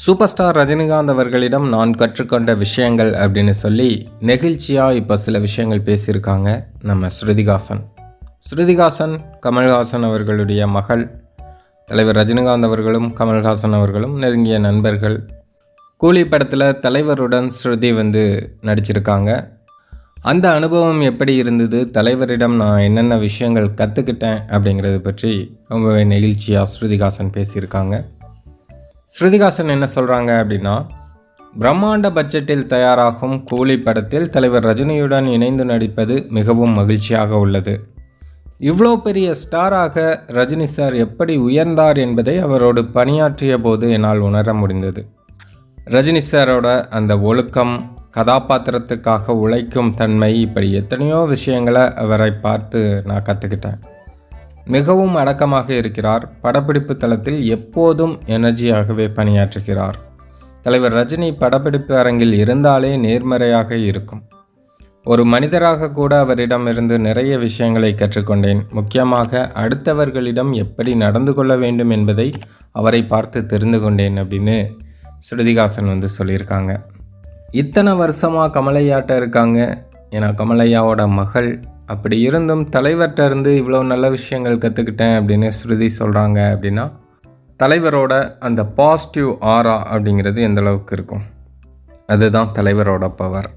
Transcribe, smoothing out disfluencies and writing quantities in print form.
Super star Rajinikanth அவர்களிடம் நான் கற்றுக்கொண்ட விஷயங்கள் அப்படின்னு சொல்லி நெகிழ்ச்சியாக இப்போ சில விஷயங்கள் பேசியிருக்காங்க நம்ம ஸ்ருதிஹாசன் கமல்ஹாசன் அவர்களுடைய மகள். தலைவர் ரஜினிகாந்த் அவர்களும் கமல்ஹாசன் அவர்களும் நெருங்கிய நண்பர்கள். கூலி படத்தில் தலைவருடன் ஸ்ருதி நடிச்சிருக்காங்க. அந்த அனுபவம் எப்படி இருந்தது, தலைவரிடம் நான் என்னென்ன விஷயங்கள் கற்றுக்கிட்டேன் அப்படிங்கிறத பற்றி ரொம்பவே நெகிழ்ச்சியாக ஸ்ருதிஹாசன் பேசியிருக்காங்க. ஸ்ருதிஹாசன் என்ன சொல்கிறாங்க அப்படின்னா, பிரம்மாண்ட பட்ஜெட்டில் தயாராகும் கூலி படத்தில் தலைவர் ரஜினியுடன் இணைந்து நடிப்பது மிகவும் மகிழ்ச்சியாக உள்ளது. இவ்வளோ பெரிய ஸ்டாராக ரஜினி சார் எப்படி உயர்ந்தார் என்பதை அவரோடு பணியாற்றிய போது என்னால் உணர முடிந்தது. ரஜினி சாரோட அந்த ஒழுக்கம், கதாபாத்திரத்துக்காக உழைக்கும் தன்மை, இப்படி எத்தனையோ விஷயங்களை அவரை பார்த்து நான் கற்றுக்கிட்டேன். மிகவும் அடக்கமாக இருக்கிறார். படப்பிடிப்பு தளத்தில் எப்போதும் எனர்ஜியாகவே பணியாற்றுகிறார். தலைவர் ரஜினி படப்பிடிப்பு அரங்கில் இருந்தாலே நேர்மறையாக இருக்கும். ஒரு மனிதராக கூட அவரிடமிருந்து நிறைய விஷயங்களை கற்றுக்கொண்டேன். முக்கியமாக அடுத்தவர்களிடம் எப்படி நடந்து கொள்ள வேண்டும் என்பதை அவரை பார்த்து தெரிந்து கொண்டேன் அப்படின்னு ஸ்ருதிஹாசன் சொல்லியிருக்காங்க. இத்தனை வருஷமாக கமலையாட்ட இருக்காங்க. ஏன்னா கமலையாவோட மகள். அப்படி இருந்தும் தலைவர்கிட்ட இருந்து இவ்வளோ நல்ல விஷயங்கள் கற்றுக்கிட்டேன் அப்படின்னு ஸ்ருதி சொல்கிறாங்க. அப்படின்னா தலைவரோட அந்த பாசிட்டிவ் ஆரா அப்படிங்கிறது எந்த அளவுக்கு இருக்கும், அதுதான் தலைவரோட பவர்.